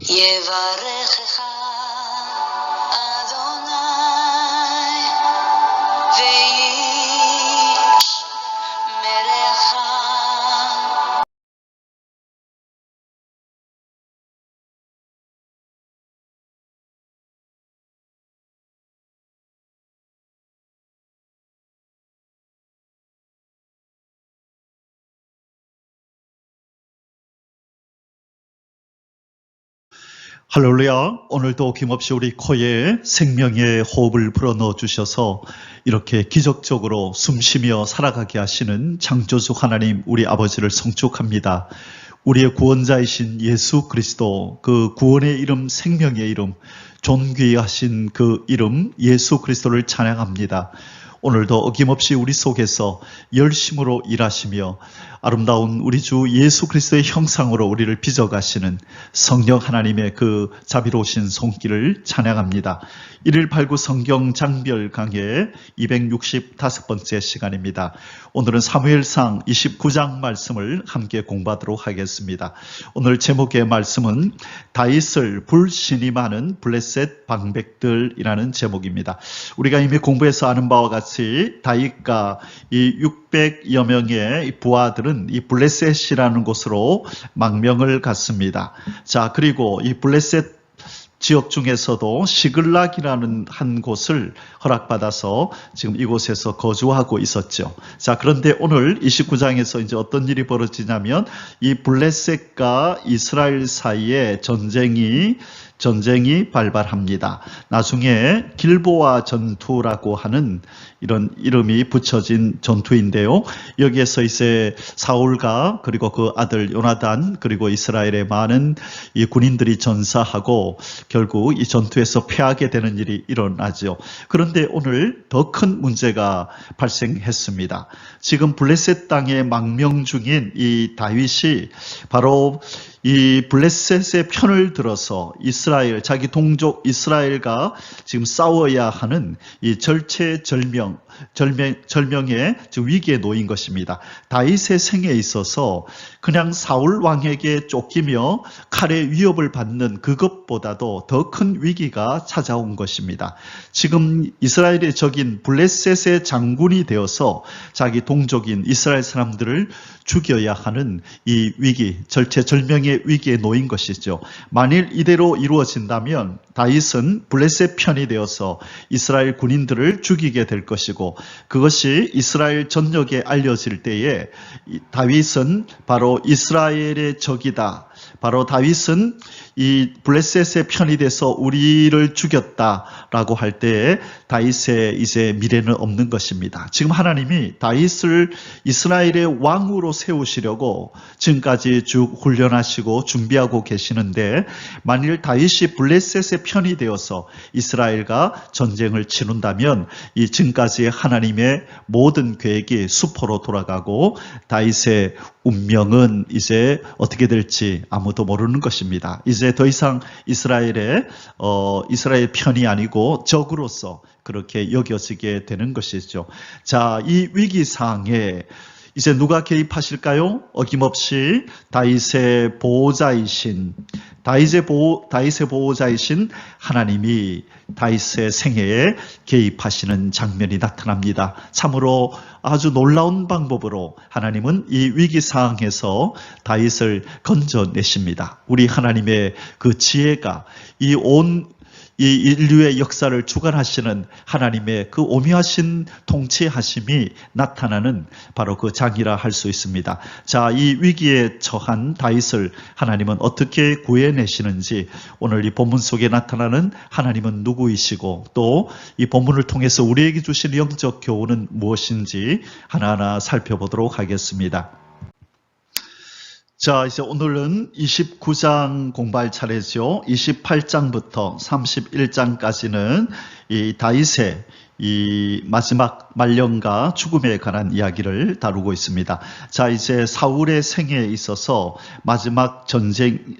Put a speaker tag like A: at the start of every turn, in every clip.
A: יברכך אדוני וישמרך.
B: 할렐루야. 오늘도 김없이 우리 코에 생명의 호흡을 불어넣어 주셔서 이렇게 기적적으로 숨쉬며 살아가게 하시는 창조주 하나님 우리 아버지를 송축합니다. 우리의 구원자이신 예수 그리스도, 그 구원의 이름, 생명의 이름, 존귀하신 그 이름 예수 그리스도를 찬양합니다. 오늘도 어김없이 우리 속에서 열심으로 일하시며 아름다운 우리 주 예수 그리스도의 형상으로 우리를 빚어가시는 성령 하나님의 그 자비로우신 손길을 찬양합니다. 1일 8구 성경 장별 강해 265번째 시간입니다. 오늘은 사무엘상 29장 말씀을 함께 공부하도록 하겠습니다. 오늘 제목의 말씀은 다윗을 불신임하는 블레셋 방백들이라는 제목입니다. 우리가 이미 공부해서 아는 바와 같이 다윗과 이 600여 명의 부하들은 이 블레셋이라는 곳으로 망명을 갔습니다. 자, 그리고 이 블레셋 지역 중에서도 시글락이라는 한 곳을 허락받아서 지금 이곳에서 거주하고 있었죠. 자, 그런데 오늘 29장에서 이제 어떤 일이 벌어지냐면 이 블레셋과 이스라엘 사이에 전쟁이 발발합니다. 나중에 길보아 전투라고 하는 이런 이름이 붙여진 전투인데요. 여기에서 이제 사울과 그리고 그 아들 요나단 그리고 이스라엘의 많은 이 군인들이 전사하고 결국 이 전투에서 패하게 되는 일이 일어나죠. 그런데 오늘 더 큰 문제가 발생했습니다. 지금 블레셋 땅에 망명 중인 이 다윗이 바로 이 블레셋의 편을 들어서 이스라엘, 자기 동족 이스라엘과 지금 싸워야 하는 이 절체절명의 지금 위기에 놓인 것입니다. 다윗의 생에 있어서 그냥 사울 왕에게 쫓기며 칼의 위협을 받는 그것보다도 더 큰 위기가 찾아온 것입니다. 지금 이스라엘의 적인 블레셋의 장군이 되어서 자기 동족인 이스라엘 사람들을 죽여야 하는 이 위기, 절체절명의 위기에 놓인 것이죠. 만일 이대로 이루어진다면 다윗은 블레셋 편이 되어서 이스라엘 군인들을 죽이게 될 것이고 그것이 이스라엘 전역에 알려질 때에 다윗은 바로 이스라엘의 적이다. 바로 다윗은 이 블레셋의 편이 돼서 우리를 죽였다라고 할 때에 다윗의 이제 미래는 없는 것입니다. 지금 하나님이 다윗을 이스라엘의 왕으로 세우시려고 지금까지 쭉 훈련하시고 준비하고 계시는데 만일 다윗이 블레셋의 편이 되어서 이스라엘과 전쟁을 치른다면 이 지금까지 하나님의 모든 계획이 수포로 돌아가고 다윗의 운명은 이제 어떻게 될지 아무도 모르는 것입니다. 이제 더 이상 이스라엘 편이 아니고 적으로서 그렇게 여겨지게 되는 것이죠. 자, 이 위기 상황에 이제 누가 개입하실까요? 어김없이 다윗의 보호자이신 하나님이 다윗의 생애에 개입하시는 장면이 나타납니다. 참으로 아주 놀라운 방법으로 하나님은 이 위기 상황에서 다윗을 건져내십니다. 우리 하나님의 그 지혜가 이 인류의 역사를 주관하시는 하나님의 그 오묘하신 통치하심이 나타나는 바로 그 장이라 할 수 있습니다. 자, 이 위기에 처한 다윗을 하나님은 어떻게 구해내시는지 오늘 이 본문 속에 나타나는 하나님은 누구이시고 또 이 본문을 통해서 우리에게 주신 영적 교훈은 무엇인지 하나하나 살펴보도록 하겠습니다. 자, 이제 오늘은 29장 공부할 차례죠. 28장부터 31장까지는 이 다윗의 이 마지막 말년과 죽음에 관한 이야기를 다루고 있습니다. 자, 이제 사울의 생애에 있어서 마지막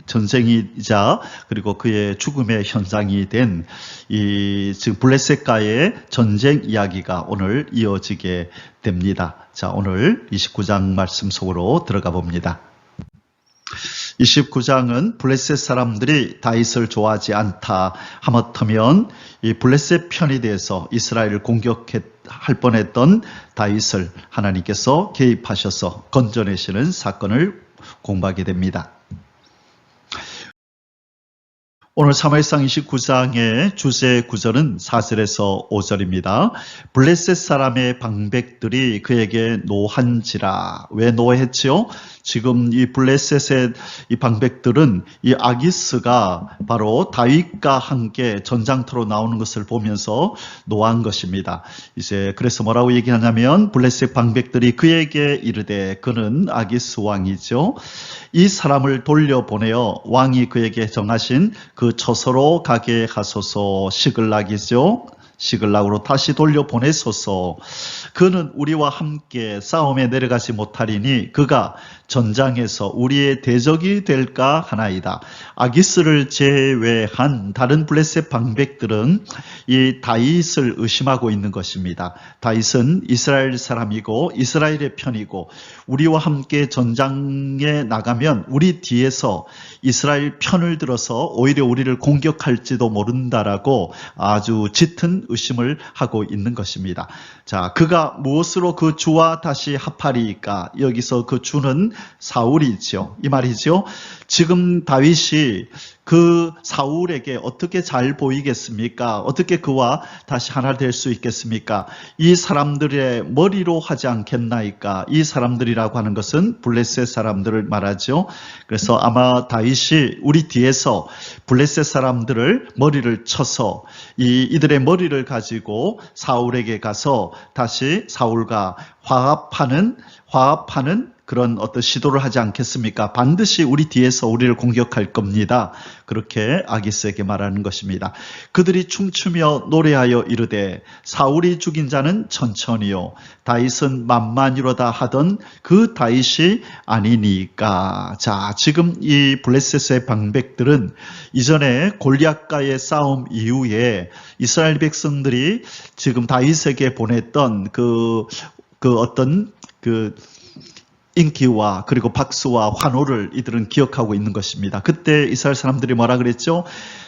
B: 전쟁이자 그리고 그의 죽음의 현장이 된 이 지금 블레셋과의 전쟁 이야기가 오늘 이어지게 됩니다. 자, 오늘 29장 말씀 속으로 들어가 봅니다. 29장은 블레셋 사람들이 다윗을 좋아하지 않다. 하마터면 이 블레셋 편이 돼서 이스라엘을 공격할 뻔했던 다윗을 하나님께서 개입하셔서 건져내시는 사건을 공부하게 됩니다. 오늘 사무엘상 29장의 주제 구절은 4절에서 5절입니다. 블레셋 사람의 방백들이 그에게 노한지라. 왜 노했지요? 지금 이 블레셋의 이 방백들은 이 아기스가 바로 다윗과 함께 전장터로 나오는 것을 보면서 노한 것입니다. 이제 그래서 뭐라고 얘기하냐면 블레셋 방백들이 그에게 이르되 그는 아기스 왕이죠. 이 사람을 돌려보내어 왕이 그에게 정하신 그 처소로 가게 하소서. 시글락이죠. 시글락으로 다시 돌려보내소서. 그는 우리와 함께 싸움에 내려가지 못하리니 그가 전장에서 우리의 대적이 될까 하나이다. 아기스를 제외한 다른 블레셋 방백들은 이 다윗을 의심하고 있는 것입니다. 다윗은 이스라엘 사람이고 이스라엘의 편이고 우리와 함께 전장에 나가면 우리 뒤에서 이스라엘 편을 들어서 오히려 우리를 공격할지도 모른다라고 아주 짙은 의심을 하고 있는 것입니다. 자, 그가 무엇으로 그 주와 다시 합하리까? 여기서 그 주는 사울이죠. 이 말이죠. 지금 다윗이 그 사울에게 어떻게 잘 보이겠습니까? 어떻게 그와 다시 하나 될 수 있겠습니까? 이 사람들의 머리로 하지 않겠나이까? 이 사람들이라고 하는 것은 블레셋 사람들을 말하죠. 그래서 아마 다윗이 우리 뒤에서 블레셋 사람들을 머리를 쳐서 이들의 머리를 가지고 사울에게 가서 다시 사울과 화합하는 그런 어떤 시도를 하지 않겠습니까? 반드시 우리 뒤에서 우리를 공격할 겁니다. 그렇게 아기스에게 말하는 것입니다. 그들이 춤추며 노래하여 이르되 사울이 죽인 자는 천천히요 다윗은 만만이로다 하던 그 다윗이 아니니까. 자, 지금 이 블레셋의 방백들은 이전에 골리앗과의 싸움 이후에 이스라엘 백성들이 지금 다윗에게 보냈던 그 어떤 인기와 그리고 박수와 환호를 이들은 기억하고 있는 것입니다. 그때 이스라엘 사람들이 뭐라 그랬죠?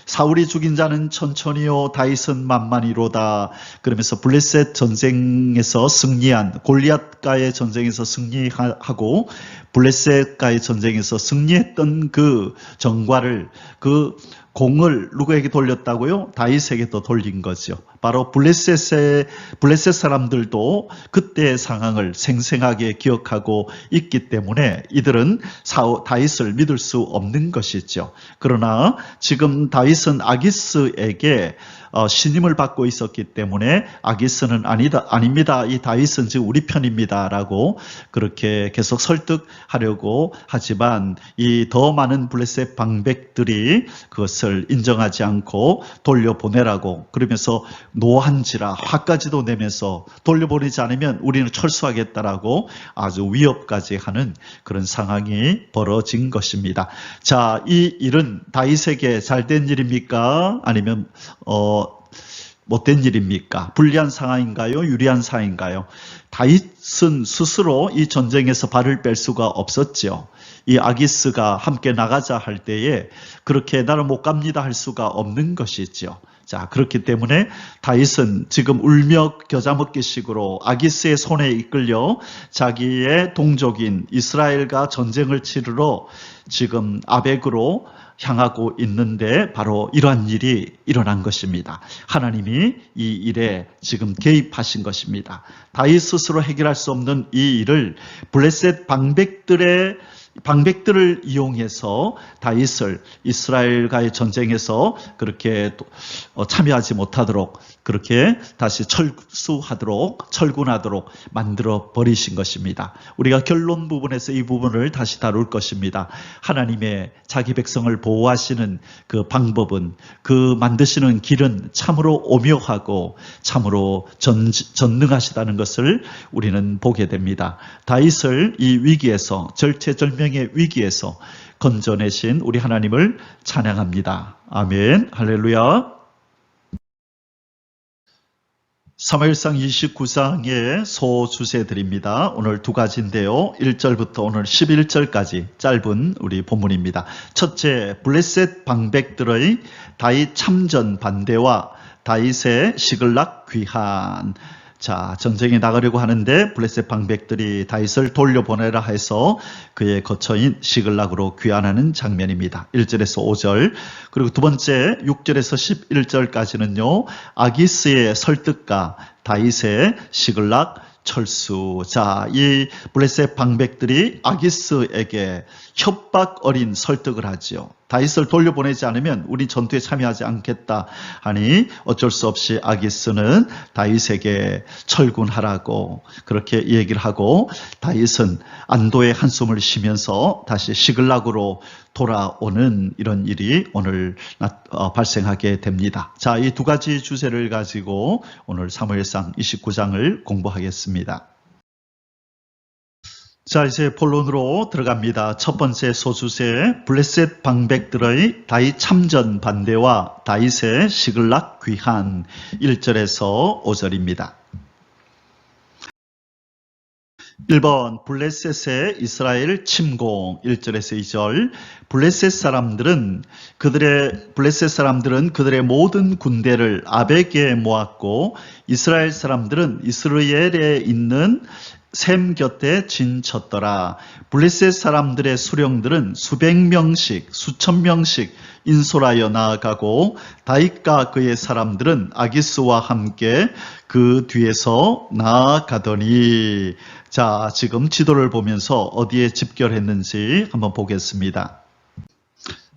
B: 사울이 죽인 자는 천천히요 다윗은 만만히로다. 그러면서 블레셋 전쟁에서 승리한 골리앗과의 전쟁에서 승리하고 블레셋과의 전쟁에서 승리했던 그 정과를 그 공을 누구에게 돌렸다고요? 다윗에게 또 돌린 거죠. 바로 블레셋 사람들도 그때의 상황을 생생하게 기억하고 있기 때문에 이들은 다윗을 믿을 수 없는 것이죠. 그러나 지금 다윗은 아기스에게 신임을 받고 있었기 때문에 아기스는 아닙니다. 이 다윗은 지금 우리 편입니다라고 그렇게 계속 설득하려고 하지만 이 더 많은 블레셋 방백들이 그것을 인정하지 않고 돌려보내라고 그러면서 노한지라 화까지도 내면서 돌려보내지 않으면 우리는 철수하겠다라고 아주 위협까지 하는 그런 상황이 벌어진 것입니다. 자, 이 일은 다윗에게 잘된 일입니까? 아니면 못된 일입니까? 불리한 상황인가요? 유리한 상황인가요? 다윗은 스스로 이 전쟁에서 발을 뺄 수가 없었죠. 이 아기스가 함께 나가자 할 때에 그렇게 나는 못 갑니다 할 수가 없는 것이죠. 자, 그렇기 때문에 다윗은 지금 울며 겨자 먹기식으로 아기스의 손에 이끌려 자기의 동족인 이스라엘과 전쟁을 치르러 지금 아벡으로 향하고 있는데 바로 이러한 일이 일어난 것입니다. 하나님이 이 일에 지금 개입하신 것입니다. 다윗 스스로 해결할 수 없는 이 일을 블레셋 방백들을 이용해서 다윗을 이스라엘과의 전쟁에서 그렇게 참여하지 못하도록 그렇게 다시 철군하도록 만들어 버리신 것입니다. 우리가 결론 부분에서 이 부분을 다시 다룰 것입니다. 하나님의 자기 백성을 보호하시는 그 방법은 그 만드시는 길은 참으로 오묘하고 참으로 전능하시다는 것을 우리는 보게 됩니다. 다윗을 이 위기에서 절체절명의 위기에서 건져내신 우리 하나님을 찬양합니다. 아멘. 할렐루야. 사무엘상 29장의 소주제들입니다. 오늘 두 가지인데요. 1절부터 오늘 11절까지 짧은 우리 본문입니다. 첫째, 블레셋 방백들의 다윗 참전 반대와 다윗의 시글락 귀환. 자, 전쟁에 나가려고 하는데 블레셋 방백들이 다윗을 돌려보내라 해서 그의 거처인 시글락으로 귀환하는 장면입니다. 1절에서 5절. 그리고 두 번째 6절에서 11절까지는요. 아기스의 설득과 다윗의 시글락 철수. 자, 이 블레셋 방백들이 아기스에게 협박 어린 설득을 하지요. 다윗을 돌려보내지 않으면 우리 전투에 참여하지 않겠다 하니 어쩔 수 없이 아기스는 다윗에게 철군하라고 그렇게 얘기를 하고 다윗은 안도의 한숨을 쉬면서 다시 시글락으로 돌아오는 이런 일이 오늘 발생하게 됩니다. 자, 이 두 가지 주제를 가지고 오늘 사무엘상 29장을 공부하겠습니다. 자, 이제 본론으로 들어갑니다. 첫 번째 소주제, 블레셋 방백들의 다윗 참전 반대와 다윗의 시글락 귀환. 1절에서 5절입니다. 1번, 블레셋의 이스라엘 침공. 1절에서 2절. 블레셋 사람들은 그들의 모든 군대를 아벡에 모았고 이스라엘 사람들은 이스라엘에 있는 셈 곁에 진쳤더라. 블레셋 사람들의 수령들은 수백 명씩, 수천 명씩 인솔하여 나아가고 다윗과 그의 사람들은 아기스와 함께 그 뒤에서 나아가더니. 자, 지금 지도를 보면서 어디에 집결했는지 한번 보겠습니다.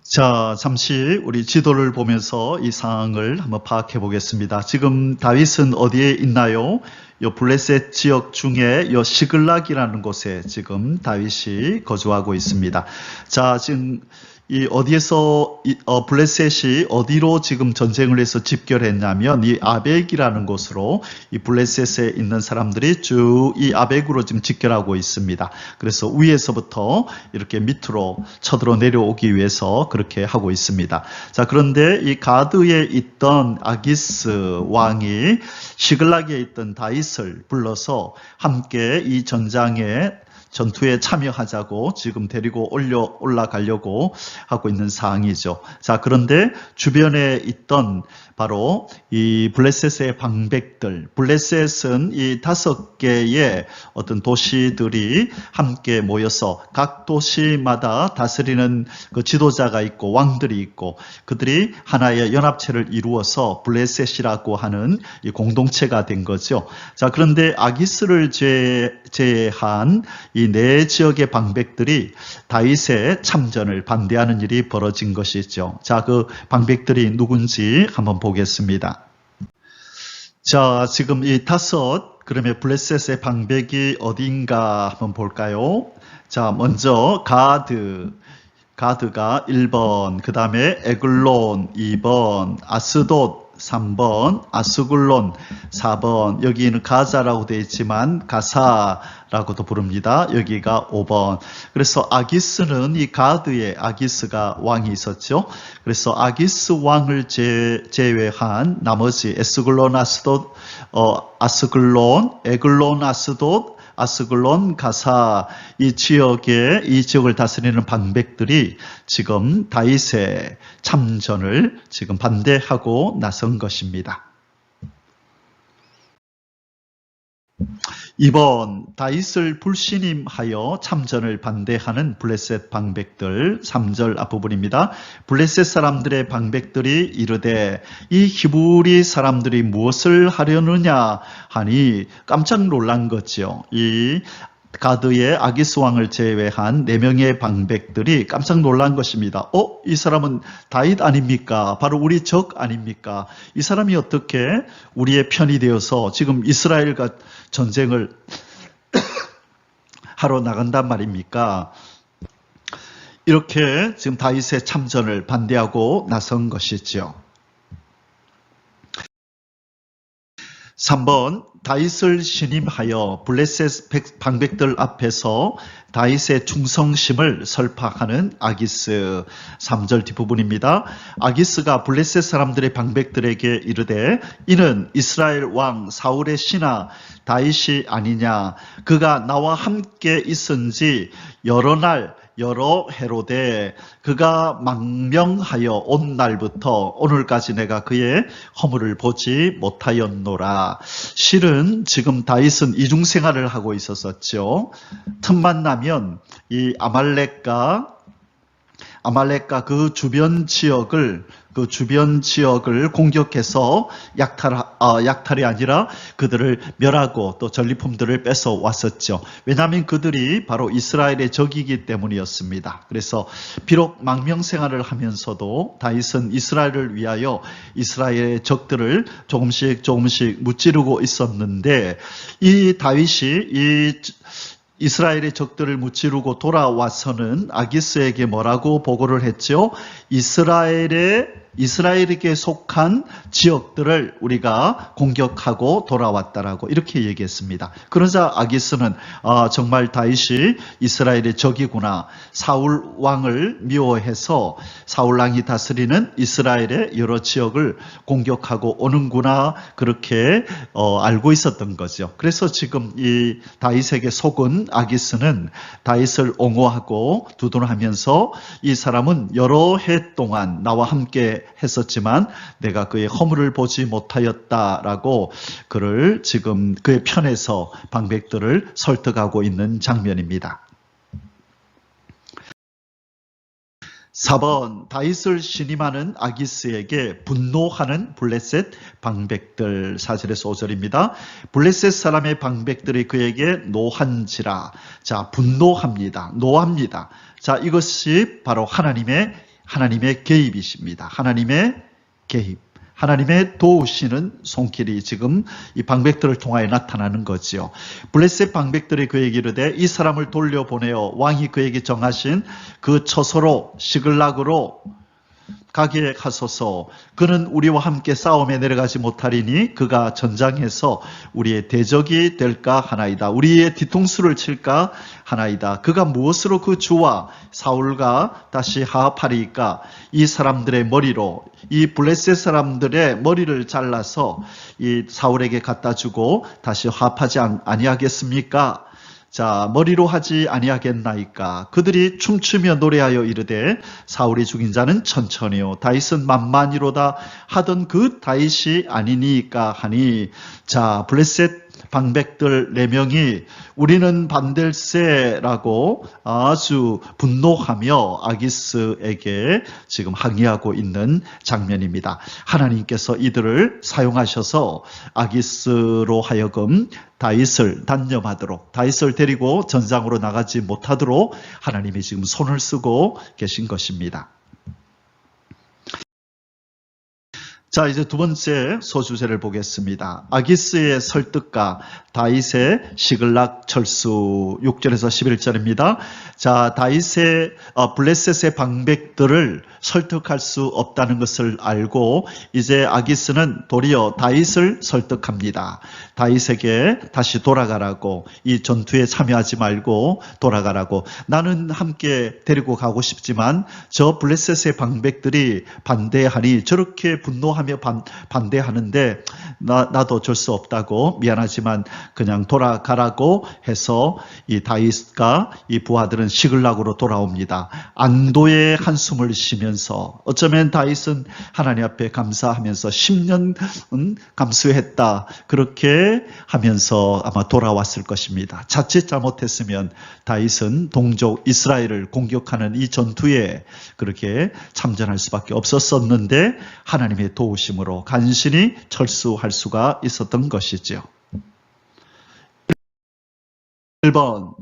B: 자, 잠시 우리 지도를 보면서 이 상황을 한번 파악해 보겠습니다. 지금 다윗은 어디에 있나요? 요 블레셋 지역 중에 요 시글락이라는 곳에 지금 다윗이 거주하고 있습니다. 자, 지금 이 어디에서 블레셋이 어디로 지금 전쟁을 해서 집결했냐면 이 아벡이라는 곳으로 이 블레셋에 있는 사람들이 쭉 이 아벡으로 지금 집결하고 있습니다. 그래서 위에서부터 이렇게 밑으로 쳐들어 내려오기 위해서 그렇게 하고 있습니다. 자, 그런데 이 가드에 있던 아기스 왕이 시글락에 있던 다윗을 불러서 함께 이 전투에 참여하자고 지금 데리고 올라가려고 하고 있는 상황이죠. 자, 그런데 주변에 있던 바로 이 블레셋의 방백들, 블레셋은 이 5개의 어떤 도시들이 함께 모여서 각 도시마다 다스리는 그 지도자가 있고 왕들이 있고 그들이 하나의 연합체를 이루어서 블레셋이라고 하는 이 공동체가 된 거죠. 자, 그런데 아기스를 제외한 이 네 지역의 방백들이 다윗의 참전을 반대하는 일이 벌어진 것이죠. 자, 그 방백들이 누군지 한번 보겠습니다. 자, 지금 이 5, 그러면 블레셋의 방백이 어딘가 한번 볼까요? 자, 먼저 가드가 1번, 그 다음에 에글론 2번, 아스돗 3번, 아스글론 4번, 여기는 가자라고 되어 있지만 가사라고도 부릅니다. 여기가 5번. 그래서 아기스는 이 가드에 아기스가 왕이 있었죠. 그래서 아기스 왕을 제외한 나머지 에스글론, 아스돗, 아스글론, 에글론, 아스돗, 아스글론, 가사 이 지역을 다스리는 방백들이 지금 다윗의 참전을 지금 반대하고 나선 것입니다. 2번, 다윗을 불신임하여 참전을 반대하는 블레셋 방백들. 3절 앞부분입니다. 블레셋 사람들의 방백들이 이르되 이 히브리 사람들이 무엇을 하려느냐 하니 깜짝 놀란 거죠. 이 가드의 아기스 왕을 제외한 4명의 방백들이 깜짝 놀란 것입니다. 이 사람은 다윗 아닙니까? 바로 우리 적 아닙니까? 이 사람이 어떻게 우리의 편이 되어서 지금 이스라엘과 전쟁을 하러 나간단 말입니까? 이렇게 지금 다윗의 참전을 반대하고 나선 것이죠. 3번 다윗을 신임하여 블레셋 방백들 앞에서 다윗의 충성심을 설파하는 아기스. 3절 뒷부분입니다. 아기스가 블레셋 사람들의 방백들에게 이르되 이는 이스라엘 왕 사울의 신하 다윗이 아니냐. 그가 나와 함께 있은지 여러 날 여러 해로되 그가 망명하여 온 날부터 오늘까지 내가 그의 허물을 보지 못하였노라. 실은 지금 다윗은 이중생활을 하고 있었었죠. 틈만 나면 이 아말렉과 그 주변 지역을 공격해서 약탈이 아니라 그들을 멸하고 또 전리품들을 뺏어 왔었죠. 왜냐하면 그들이 바로 이스라엘의 적이기 때문이었습니다. 그래서 비록 망명생활을 하면서도 다윗은 이스라엘을 위하여 이스라엘의 적들을 조금씩 무찌르고 있었는데 이 다윗이 이스라엘의 적들을 무찌르고 돌아와서는 아기스에게 뭐라고 보고를 했죠? 이스라엘에게 속한 지역들을 우리가 공격하고 돌아왔다라고 이렇게 얘기했습니다. 그러자 아기스는 정말 다윗이 이스라엘의 적이구나. 사울 왕을 미워해서 사울 왕이 다스리는 이스라엘의 여러 지역을 공격하고 오는구나. 그렇게 알고 있었던 거죠. 그래서 지금 이 다윗에게 속은 아기스는 다윗을 옹호하고 두둔하면서 이 사람은 여러 해 동안 나와 함께 했었지만 내가 그의 허물을 보지 못하였다라고 그를 지금 그의 편에서 방백들을 설득하고 있는 장면입니다. 4번 다윗을 신임하는 아기스에게 분노하는 블레셋 방백들. 4절에서 5절입니다. 블레셋 사람의 방백들이 그에게 노한지라. 자, 분노합니다. 노합니다. 자, 이것이 바로 하나님의 개입이십니다. 하나님의 개입. 하나님의 도우시는 손길이 지금 이 방백들을 통하여 나타나는 거지요. 블레셋 방백들이 그에게 이르되 이 사람을 돌려보내어 왕이 그에게 정하신 그 처소로 시글락으로 가게 하소서. 그는 우리와 함께 싸움에 내려가지 못하리니 그가 전장에서 우리의 대적이 될까 하나이다. 우리의 뒤통수를 칠까 하나이다. 그가 무엇으로 그 주와 사울과 다시 화합하리까? 이 사람들의 머리로, 이 블레셋 사람들의 머리를 잘라서 이 사울에게 갖다 주고 다시 화합하지 아니하겠습니까? 자, 머리로 하지 아니하겠나이까? 그들이 춤추며 노래하여 이르되 사울이 죽인 자는 천천히요 다윗은 만만히로다 하던 그 다윗이 아니니까 하니. 자, 블레셋 방백들 4명이 우리는 반댈세라고 아주 분노하며 아기스에게 지금 항의하고 있는 장면입니다. 하나님께서 이들을 사용하셔서 아기스로 하여금 다윗을 단념하도록, 다윗을 데리고 전장으로 나가지 못하도록 하나님이 지금 손을 쓰고 계신 것입니다. 자, 이제 두 번째 소주제를 보겠습니다. 아기스의 설득과 다윗의 시글락 철수. 6절에서 11절입니다. 자, 다윗의 블레셋의 방백들을 설득할 수 없다는 것을 알고 이제 아기스는 도리어 다윗을 설득합니다. 다윗에게 다시 돌아가라고, 이 전투에 참여하지 말고 돌아가라고. 나는 함께 데리고 가고 싶지만 저 블레셋의 방백들이 반대하니, 저렇게 분노하며 반대하는데 나도 어쩔 수 없다고, 미안하지만 그냥 돌아가라고 해서 이 다윗과 이 부하들은 시글락으로 돌아옵니다. 안도의 한숨을 쉬면서, 어쩌면 다윗은 하나님 앞에 감사하면서 10년 감수했다 그렇게 하면서 아마 돌아왔을 것입니다. 자칫 잘못했으면 다윗은 동족 이스라엘을 공격하는 이 전투에 그렇게 참전할 수밖에 없었었는데 하나님의 도우심으로 간신히 철수할 수가 있었던 것이죠. 1번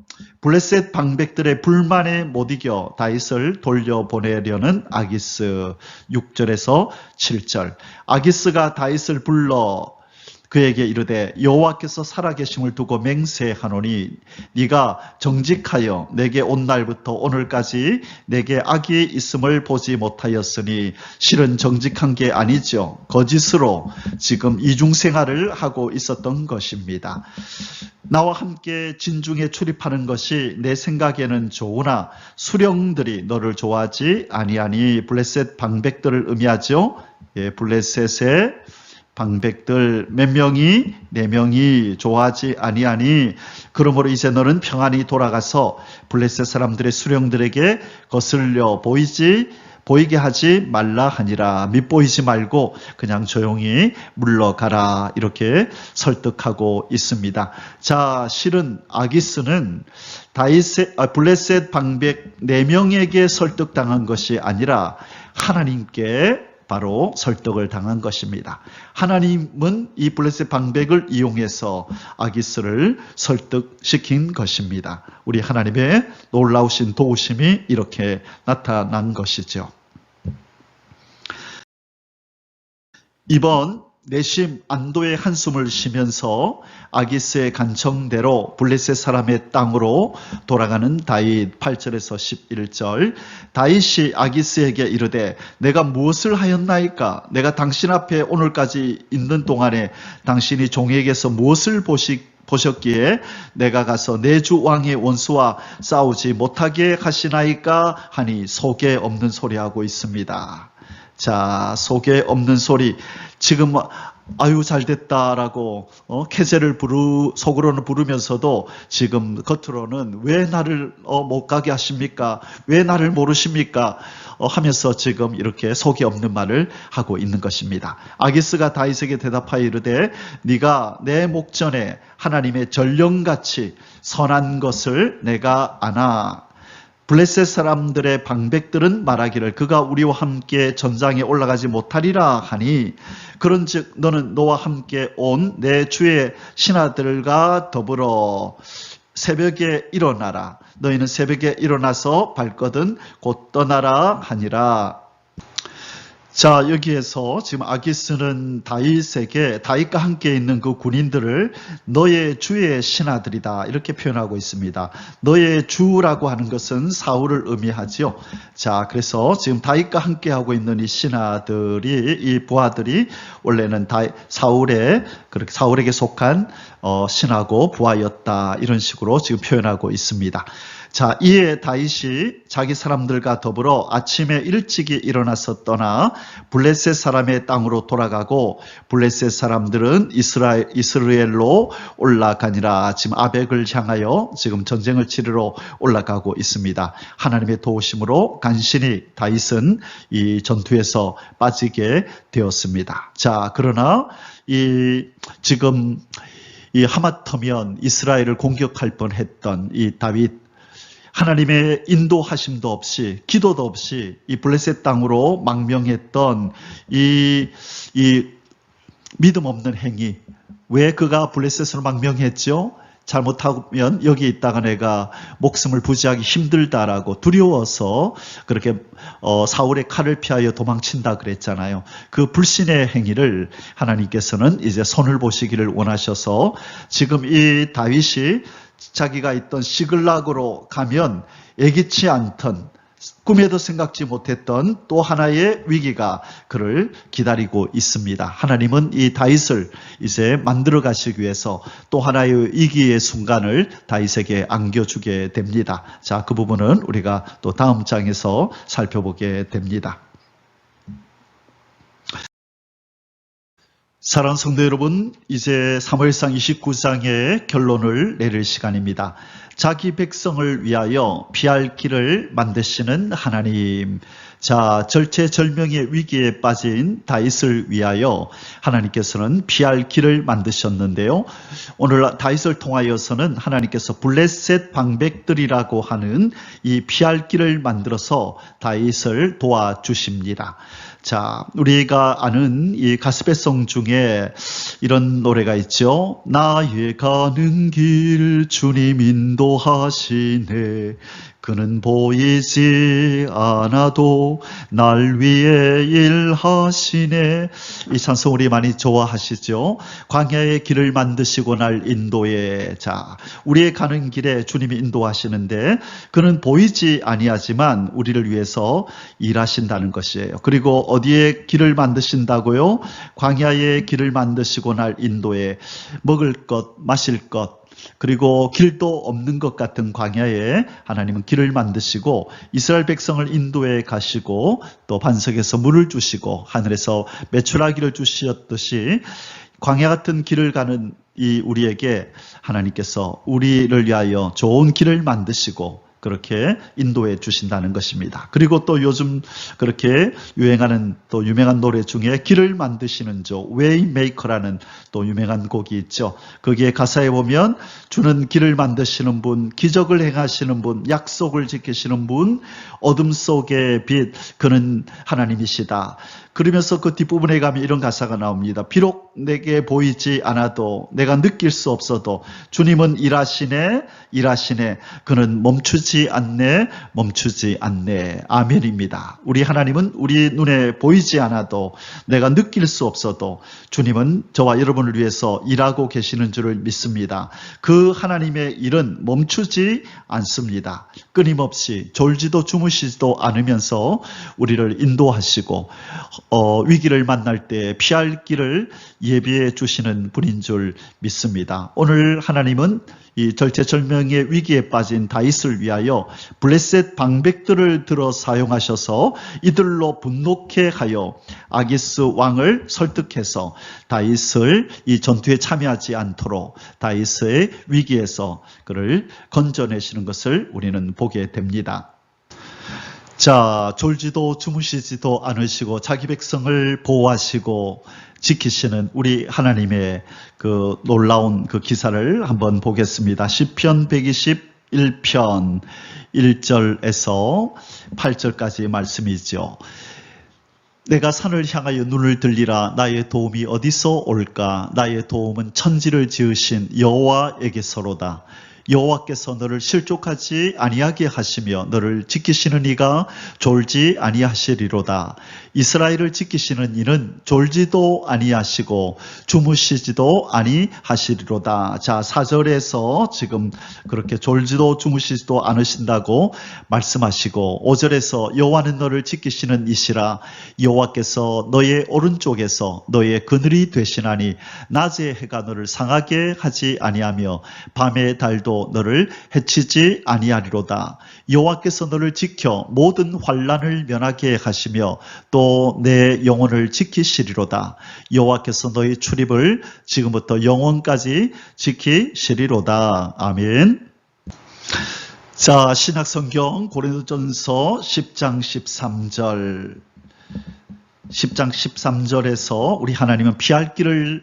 B: 블레셋 방백들의 불만에 못 이겨 다윗을 돌려보내려는 아기스. 6절에서 7절. 아기스가 다윗을 불러 그에게 이르되 여호와께서 살아계심을 두고 맹세하노니 네가 정직하여 내게 온 날부터 오늘까지 내게 악이 있음을 보지 못하였으니 실은 정직한 게 아니죠. 거짓으로 지금 이중생활을 하고 있었던 것입니다. 나와 함께 진중에 출입하는 것이 내 생각에는 좋으나 수령들이 너를 좋아하지 아니하니 블레셋 방백들을 의미하죠. 예, 블레셋의 방백들 몇 명이 4명이 좋아하지 아니하니 그러므로 이제 너는 평안히 돌아가서 블레셋 사람들의 수령들에게 거슬려 보이게 하지 말라 하니라. 밉보이지 말고 그냥 조용히 물러가라. 이렇게 설득하고 있습니다. 자, 실은 아기스는 블레셋 방백 4명에게 설득당한 것이 아니라 하나님께 바로 설득을 당한 것입니다. 하나님은 이 블레셋 방백을 이용해서 아기스를 설득시킨 것입니다. 우리 하나님의 놀라우신 도우심이 이렇게 나타난 것이죠. 이번 내심 안도의 한숨을 쉬면서 아기스의 간청대로 블레셋 사람의 땅으로 돌아가는 다윗 8절에서 11절. 다윗이 아기스에게 이르되 내가 무엇을 하였나이까? 내가 당신 앞에 오늘까지 있는 동안에 당신이 종에게서 무엇을 보셨기에 내가 가서 내 주 왕의 원수와 싸우지 못하게 하시나이까? 하니 속에 없는 소리하고 있습니다. 자, 속에 없는 소리. 지금 아유 잘됐다라고 캐세를 속으로는 부르면서도 지금 겉으로는 왜 나를 못 가게 하십니까? 왜 나를 모르십니까? 하면서 지금 이렇게 속이 없는 말을 하고 있는 것입니다. 아기스가 다윗에게 대답하여 이르되 네가 내 목전에 하나님의 전령같이 선한 것을 내가 아나. 블레셋 사람들의 방백들은 말하기를 그가 우리와 함께 전장에 올라가지 못하리라 하니 그런즉 너는 너와 함께 온 내 주의 신하들과 더불어 새벽에 일어나라. 너희는 새벽에 일어나서 발거든 곧 떠나라 하니라. 자, 여기에서 지금 아기스는 다윗에게 다윗과 함께 있는 그 군인들을 너의 주의 신하들이다 이렇게 표현하고 있습니다. 너의 주라고 하는 것은 사울을 의미하지요. 자, 그래서 지금 다윗과 함께 하고 있는 이 신하들이 이 부하들이 원래는 사울에게 속한 신하고 부하였다 이런 식으로 지금 표현하고 있습니다. 자, 이에 다윗이 자기 사람들과 더불어 아침에 일찍이 일어나서 떠나 블레셋 사람의 땅으로 돌아가고 블레셋 사람들은 이스라엘로 올라가니라. 지금 아벡을 향하여 지금 전쟁을 치르러 올라가고 있습니다. 하나님의 도우심으로 간신히 다윗은 이 전투에서 빠지게 되었습니다. 자, 그러나 지금 하마터면 이스라엘을 공격할 뻔했던 이 다윗 하나님의 인도하심도 없이 기도도 없이 이 블레셋 땅으로 망명했던 이 믿음 없는 행위. 왜 그가 블레셋으로 망명했죠? 잘못하면 여기 있다가 내가 목숨을 부지하기 힘들다라고 두려워서 그렇게 사울의 칼을 피하여 도망친다 그랬잖아요. 그 불신의 행위를 하나님께서는 이제 손을 보시기를 원하셔서 지금 이 다윗이 자기가 있던 시글락으로 가면 예기치 않던 꿈에도 생각지 못했던 또 하나의 위기가 그를 기다리고 있습니다. 하나님은 이 다윗을 이제 만들어 가시기 위해서 또 하나의 위기의 순간을 다윗에게 안겨주게 됩니다. 자, 그 부분은 우리가 또 다음 장에서 살펴보게 됩니다. 사랑하는 성도 여러분, 이제 사무엘상 29장의 결론을 내릴 시간입니다. 자기 백성을 위하여 피할 길을 만드시는 하나님. 자, 절체절명의 위기에 빠진 다윗을 위하여 하나님께서는 피할 길을 만드셨는데요. 오늘 다윗을 통하여서는 하나님께서 블레셋 방백들이라고 하는 이 피할 길을 만들어서 다윗을 도와주십니다. 자, 우리가 아는 이 가스펠송 중에 이런 노래가 있죠. 나의 가는 길 주님 인도하시네. 그는 보이지 않아도 날 위해 일하시네. 이 찬송 우리 많이 좋아하시죠? 광야의 길을 만드시고 날 인도해. 자, 우리의 가는 길에 주님이 인도하시는데 그는 보이지 아니하지만 우리를 위해서 일하신다는 것이에요. 그리고 어디에 길을 만드신다고요? 광야의 길을 만드시고 날 인도해. 먹을 것, 마실 것, 그리고 길도 없는 것 같은 광야에 하나님은 길을 만드시고 이스라엘 백성을 인도해 가시고 또 반석에서 물을 주시고 하늘에서 메추라기를 주셨듯이 광야 같은 길을 가는 이 우리에게 하나님께서 우리를 위하여 좋은 길을 만드시고 그렇게 인도해 주신다는 것입니다. 그리고 또 요즘 그렇게 유행하는 또 유명한 노래 중에 길을 만드시는 조, 웨이메이커라는 또 유명한 곡이 있죠. 거기에 가사에 보면 주는 길을 만드시는 분, 기적을 행하시는 분, 약속을 지키시는 분, 어둠 속의 빛, 그는 하나님이시다. 그러면서 그 뒷부분에 가면 이런 가사가 나옵니다. 비록 내게 보이지 않아도 내가 느낄 수 없어도 주님은 일하시네, 일하시네. 그는 멈추지 않네, 멈추지 않네. 아멘입니다. 우리 하나님은 우리 눈에 보이지 않아도 내가 느낄 수 없어도 주님은 저와 여러분을 위해서 일하고 계시는 줄을 믿습니다. 그 하나님의 일은 멈추지 않습니다. 끊임없이 졸지도 주무시지도 않으면서 우리를 인도하시고 위기를 만날 때 피할 길을 예비해 주시는 분인 줄 믿습니다. 오늘 하나님은 이 절체절명의 위기에 빠진 다윗을 위하여 블레셋 방백들을 들어 사용하셔서 이들로 분노케 하여 아기스 왕을 설득해서 다윗을 이 전투에 참여하지 않도록 다윗의 위기에서 그를 건져내시는 것을 우리는 보게 됩니다. 자, 졸지도 주무시지도 않으시고 자기 백성을 보호하시고 지키시는 우리 하나님의 그 놀라운 그 기사를 한번 보겠습니다. 시편 121편 1절에서 8절까지 말씀이죠. 내가 산을 향하여 눈을 들리라. 나의 도움이 어디서 올까? 나의 도움은 천지를 지으신 여호와에게서로다. 여호와께서 너를 실족하지 아니하게 하시며 너를 지키시는 이가 졸지 아니하시리로다. 이스라엘을 지키시는 이는 졸지도 아니하시고 주무시지도 아니하시리로다. 자, 4절에서 지금 그렇게 졸지도 주무시지도 않으신다고 말씀하시고 5절에서 여호와는 너를 지키시는 이시라. 여호와께서 너의 오른쪽에서 너의 그늘이 되시나니 낮에 해가 너를 상하게 하지 아니하며 밤에 달도 너를 해치지 아니하리로다. 여호와께서 너를 지켜 모든 환난을 면하게 하시며 또 내 영혼을 지키시리로다. 여호와께서 너의 출입을 지금부터 영원까지 지키시리로다. 아멘. 자, 신약성경 고린도전서 10장 13절 10장 13절에서 우리 하나님은 피할 길을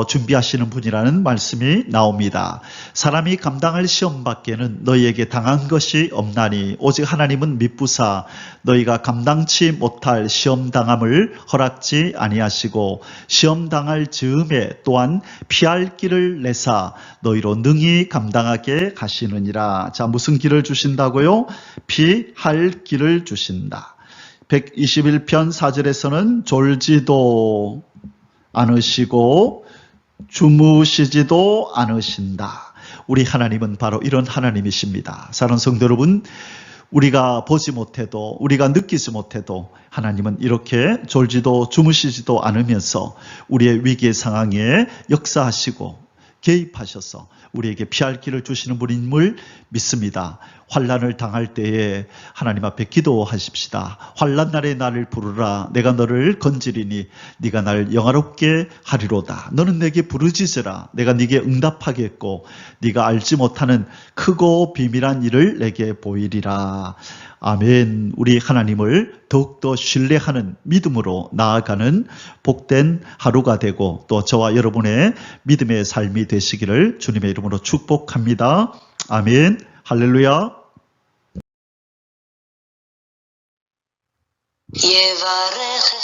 B: 준비하시는 분이라는 말씀이 나옵니다. 사람이 감당할 시험 밖에는 너희에게 당한 것이 없나니 오직 하나님은 미쁘사 너희가 감당치 못할 시험 당함을 허락지 아니하시고 시험 당할 즈음에 또한 피할 길을 내사 너희로 능히 감당하게 하시느니라. 자, 무슨 길을 주신다고요? 피할 길을 주신다. 121편 4절에서는 졸지도 않으시고 주무시지도 않으신다. 우리 하나님은 바로 이런 하나님이십니다. 사랑하는 성도 여러분, 우리가 보지 못해도 우리가 느끼지 못해도 하나님은 이렇게 졸지도 주무시지도 않으면서 우리의 위기의 상황에 역사하시고 개입하셔서 우리에게 피할 길을 주시는 분임을 믿습니다. 환난을 당할 때에 하나님 앞에 기도하십시다. 환난 날에 나를 부르라. 내가 너를 건지리니 네가 날 영화롭게 하리로다. 너는 내게 부르짖으라. 내가 네게 응답하겠고 네가 알지 못하는 크고 비밀한 일을 내게 보이리라. 아멘. 우리 하나님을 더욱더 신뢰하는 믿음으로 나아가는 복된 하루가 되고 또 저와 여러분의 믿음의 삶이 되시기를 주님의 이름으로 축복합니다. 아멘. 할렐루야.
A: יברך